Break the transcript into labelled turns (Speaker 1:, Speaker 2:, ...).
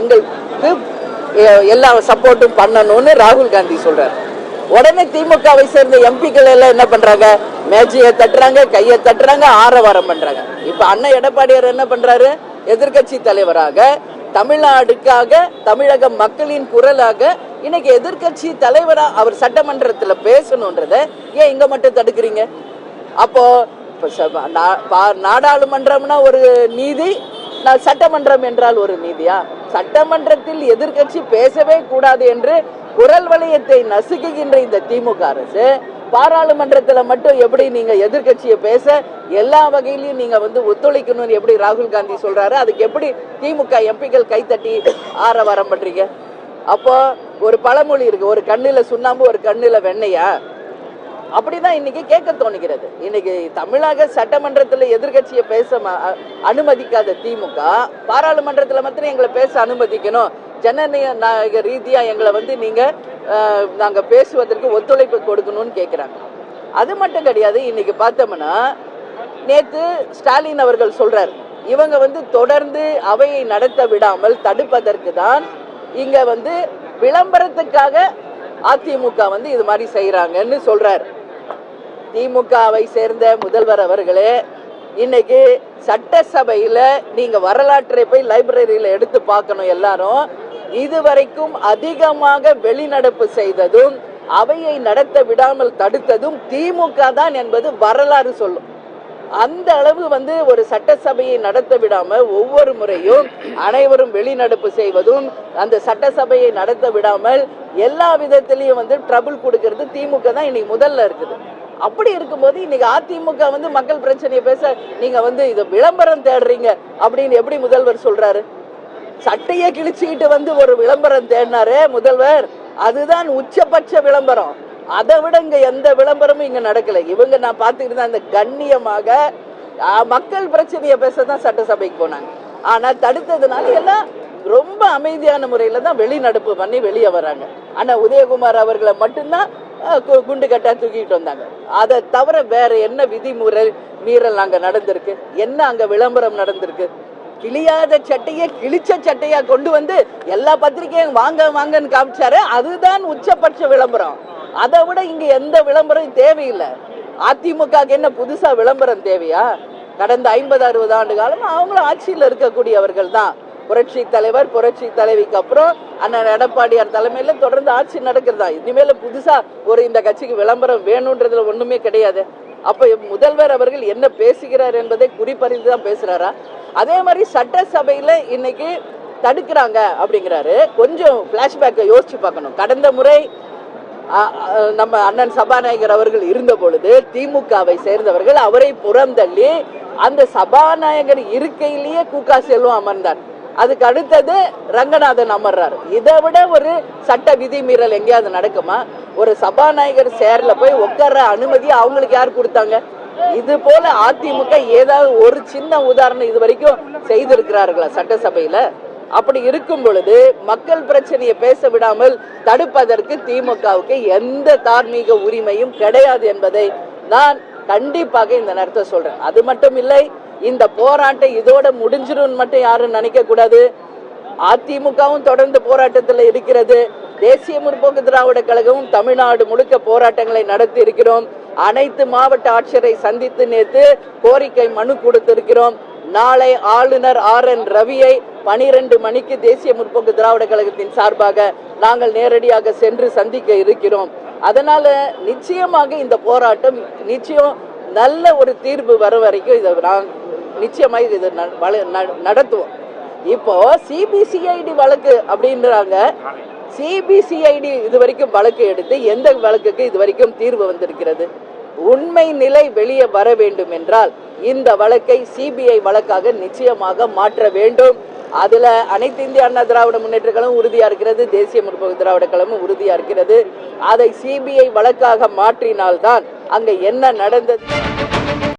Speaker 1: எங்களுக்கு எல்லா சப்போர்ட்டும் பண்ணணும்னு ராகுல் காந்தி சொல்றாரு. உடனே திமுகவை சேர்ந்த எம்பிக்கள் எல்லாம் என்ன பண்றாங்க, மேஜையை தட்டுறாங்க, கையை தட்டுறாங்க, ஆரவாரம் பண்றாங்க. இப்ப அண்ணன் எடப்பாடியார் என்ன பண்றாரு, எதிர்கட்சி தலைவராக தமிழ்நாடுக்காக தமிழக மக்களின் குரலாக இன்னைக்கு எதிர்கட்சி தலைவரா அவர் சட்டமன்றத்துல பேசணும்ன்றத ஏன் இங்க மட்டும் தடுக்கிறீங்க? அப்போ நாடாளுமன்றம்னா ஒரு நீதி, சட்டமன்றம் என்றால் ஒரு நீதியா? சட்டமன்றத்தில் எதிர்கட்சி பேசவே கூடாது என்று குரல் வளையத்தை நசுக்குகின்ற இந்த திமுக அரசு பாராளுமன்றத்துல மட்டும் எப்படி நீங்க எதிர்கட்சியை பேச எல்லா வகையிலையும் நீங்க ஒத்துழைக்கணும்னு எப்படி ராகுல் காந்தி சொல்றாரு? அதுக்கு எப்படி திமுக எம்பிக்கள் கைத்தட்டி ஆரவாரம் பண்றீங்க? அப்போ ஒரு பழமொழி இருக்கு, ஒரு கண்ணுல சுண்ணாம்பு ஒரு கண்ணுல வெண்ணையா? அப்படிதான் இன்னைக்கு கேட்க தோணுகிறது. இன்னைக்கு தமிழக சட்டமன்றத்தில் எதிர்கட்சியை பேச அனுமதிக்காத திமுக பாராளுமன்றத்தில் மாத்திரம் எங்களை பேச அனுமதிக்கணும், ஜனநாயக ரீதியா எங்களை நீங்க நாங்க பேசுவதற்கு ஒத்துழைப்பு கொடுக்கணும்னு கேட்கிறாங்க. அது மட்டும் கிடையாது. இன்னைக்கு பார்த்தோம்னா நேத்து ஸ்டாலின் அவர்கள் சொல்றாரு, இவங்க தொடர்ந்து அவையை நடத்த விடாமல் தடுப்பதற்கு தான் இங்க விளம்பரத்துக்காக அதிமுக இது மாதிரி செய்யறாங்கன்னு சொல்றாரு. திமுகவை சேர்ந்த முதல்வர் அவர்களே, இன்னைக்கு சட்டசபையில நீங்க வரலாற்றை போய் லைப்ரரியில எடுத்து பார்க்கணும். எல்லாரும் இதுவரைக்கும் அதிகமாக வெளிநடப்பு செய்ததும் அவையை நடத்த விடாமல் தடுத்ததும் திமுக தான் என்பது வரலாறு சொல்லும். அந்த அளவு ஒரு சட்டசபையை நடத்த விடாம ஒவ்வொரு முறையும் அனைவரும் வெளிநடப்பு செய்வதும், அந்த சட்டசபையை நடத்த விடாமல் எல்லா விதத்திலையும் ட்ரபிள் கொடுக்கிறது திமுக தான் இன்னைக்கு முதல்ல இருக்குது. அப்படி இருக்கும்போது இன்னைக்கு அதிமுக மக்கள் பிரச்சனையை பேச நீங்க இத விளம்பரம் தேடுறீங்க அப்படின்னு எப்படி முதல்வர் சொல்றாரு? சட்டையை கிழிச்சுக்கிட்டு ஒரு விளம்பரம் தேடினாரே முதல்வர், அதுதான் உச்சபட்ச விளம்பரம். அதை விட இங்க எந்த விளம்பரமும் இங்க நடக்கல. இவங்க நான் பார்த்துக்கிட்டு தான் இந்த கண்ணியமாக மக்கள் பிரச்சனையை பேசதான் சட்டசபைக்கு போனாங்க. ஆனா தடுத்ததுனால எல்லாம் ரொம்ப அமைதியான முறையில தான் வெளிநடப்பு பண்ணி வெளியே வராங்க. ஆனா உதயகுமார் அவர்களை மட்டும்தான் குண்டு கட்டா தூக்கிட்டு வந்தாங்க. அதை தவிர வேற என்ன மீறல் அங்க நடந்திருக்கு? என்ன அங்க விளம்பரம் நடந்திருக்கு? கிளியாத சட்டையை கிழிச்ச சட்டையா கொண்டு எல்லா பத்திரிகையும் வாங்க வாங்கன்னு காமிச்சாரு. அதுதான் உச்சபட்ச விளம்பரம். அதை விட இங்க எந்த விளம்பரம் தேவையில்லை. அதிமுக என்ன புதுசா விளம்பரம் தேவையா? கடந்த 50-60 ஆண்டு காலம் அவங்களும் ஆட்சியில் இருக்கக்கூடியவர்கள் தான். புரட்சி தலைவர் புரட்சி தலைவிக்கு அப்புறம் அண்ணன் எடப்பாடியார் தலைமையில தொடர்ந்து ஆட்சி நடக்கிறதா. இனிமேல புதுசா இந்த கட்சிக்கு விளம்பரம் வேணும்ன்றதுல ஒண்ணுமே கிடையாது. அப்ப முதல்வர் அவர்கள் என்ன பேசுகிறார் என்பதை குறிப்பறிந்து தான் பேசுறாரா? அதே மாதிரி சட்டசபையில இன்னைக்கு தடுக்கிறாங்க அப்படிங்கிறாரு. கொஞ்சம் பிளாஷ்பேக்கை யோசிச்சு பார்க்கணும். கடந்த முறை நம்ம அண்ணன் சபாநாயகர் அவர்கள் இருந்த பொழுது திமுகவை சேர்ந்தவர்கள் அவரை புறந்தள்ளி அந்த சபாநாயகர் இருக்கையிலேயே கூகா செல்வம் அமர்ந்தார். அதுக்கு அடுத்தது ரங்கநாதன் அமர்றாரு. இதை விட ஒரு சட்ட விதிமீறல் எங்கேயாவது நடக்குமா? ஒரு சபாநாயகர் சேர்ல போய் உட்கார்ற அனுமதி அவங்களுக்கு யார் கொடுத்தாங்க? இது போல அதிமுக ஏதாவது ஒரு சின்ன உதாரணம் இது வரைக்கும் செய்திருக்கிறார்களா சட்டசபையில? அப்படி இருக்கும் பொழுது மக்கள் பிரச்சனையை பேச விடாமல் தடுப்பதற்கு திமுகவுக்கு எந்த தார்மீக உரிமையும் கிடையாது என்பதை நான் கண்டிப்பாக இந்த நேரத்தை சொல்றேன். அது மட்டும் இல்லை, இந்த போராட்டம் இதோட முடிஞ்சிடும் மட்டும் யாரும் நினைக்க கூடாது. அதிமுகவும் தொடர்ந்து போராட்டத்தில் இருக்கிறது. தேசிய முற்போக்கு திராவிட கழகமும் தமிழ்நாடு முழுக்க போராட்டங்களை நடத்தி இருக்கிறோம். அனைத்து மாவட்ட ஆட்சியரை சந்தித்து நேற்று கோரிக்கை மனு கொடுத்திருக்கிறோம். நாளை ஆளுநர் RN ரவியை 12 மணிக்கு தேசிய முற்போக்கு திராவிட கழகத்தின் சார்பாக நாங்கள் நேரடியாக சென்று சந்திக்க இருக்கிறோம். அதனால நிச்சயமாக இந்த போராட்டம் நிச்சயம் நல்ல ஒரு தீர்வு வர வரைக்கும் இதை நிச்சயமாக இது நடத்துவோம். இப்போ CBCID வழக்கு அப்படின்றாங்க. CBCID இதுவரைக்கும் வழக்கு எடுத்து எந்த வழக்குக்கு இதுவரைக்கும் தீர்வு வந்திருக்கிறது? உண்மை நிலை வெளியே வர வேண்டும் என்றால் இந்த வழக்கை CBI வழக்காக நிச்சயமாக மாற்ற வேண்டும். அதுல அனைத்து இந்திய அண்ணா திராவிட முன்னேற்ற கழகம் உறுதியா இருக்கிறது, தேசிய முற்போக்கு திராவிட கழகமும் உறுதியா இருக்கிறது. அதை CBI வழக்காக மாற்றினால்தான் அங்க என்ன நடந்தது